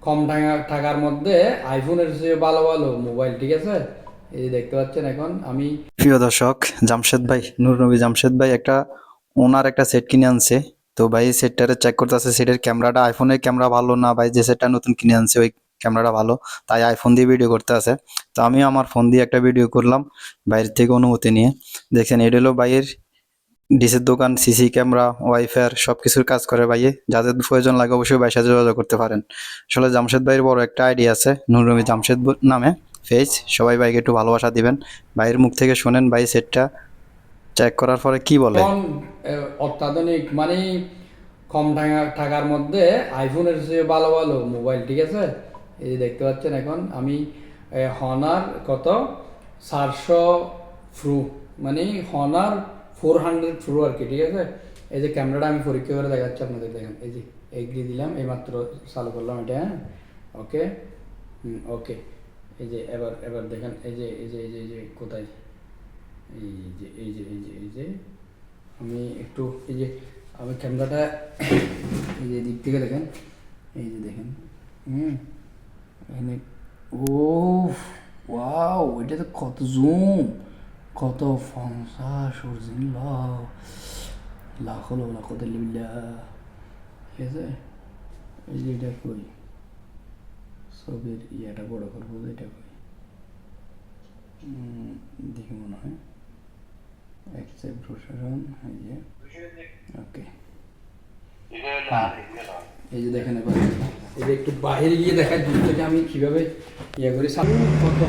কম টাকার মধ্যে আইফোনের চেয়ে ভালো ভালো মোবাইল, ঠিক আছে? এই যে দেখতে পাচ্ছেন এখন আমি। প্রিয় দর্শক, জামশেদ ভাই, নূর নবী জামশেদ ভাই একটা ওনার একটা সেট কিনে আনছে। তো ভাই সেটটারে চেক করতেছে, সেটের ক্যামেরাটা, আইফোনের ক্যামেরা ভালো না ভাই, যে সেটটা নতুন কিনে আনছে ওই ক্যামেরাটা ভালো, তাই আইফোন দিয়ে ভিডিও করতে আছে। তো আমিও আমার ফোন দিয়ে একটা ভিডিও করলাম বাইরের থেকে অনুমতি নিয়ে। দেখছেন, এটা হলো ভাইয়ের ডিসের দোকান, সিসি ক্যামেরা, ওয়াইফাই সব কিছুর কাজ করে ভাইয়ে। যাদের প্রয়োজন লাগে অবশ্যই ভাইয়ের সাথে যোগাযোগ করতে পারেন। আসলে জামশেদ ভাইয়ের বড় একটা আইডিয়া আছে, নূর নবী জামশেদ নামে পেজ। সবাই ভাইকে একটু ভালোবাসা দিবেন। ভাইয়ের মুখ থেকে শোনেন ভাই সেটটা চেক করার পরে কি বলে। এখন অত্যাধুনিক মানে কম টাকার মধ্যে আইফোনের চেয়ে ভালো ভালো মোবাইল, ঠিক আছে? এই যে দেখতে পাচ্ছেন এখন আমি হনার কত 400 প্রো, মানে হনার 400 প্রো আর কি, ঠিক আছে? এই যে ক্যামেরাটা আমি পরীক্ষা করে দেখাচ্ছি আপনাদের, দেখেন এই যে এগ্রি দিলাম, এইমাত্র চালু করলাম এটা, হ্যাঁ। ওকে, ওকে। এই যে এবার এবার দেখেন, এই যে এই যে এই যে এই যে কোথায়, এই যে এই যে এই যে এই যে আমি একটু এই যে আমি ক্যামেরাটা এই যে দিক থেকে দেখেন, এই যে দেখেন, এখানে। ও ওয়াও, এটা তো কত জুম, কত ফংসা সরজিন লাখ হলো লাখ দিল্লা, ঠিক আছে? এই যে এটা কই ছবির ইয়েটা বড় করবো, এটা কই দেখি মনে হয় অ্যাকসেপ্ট প্রসারণ, এই যে ওকে। এই যে দেখেন এবার, এই যে একটু বাইরে গিয়ে দেখার জন্য আমি কিভাবে ইয়ে করি কত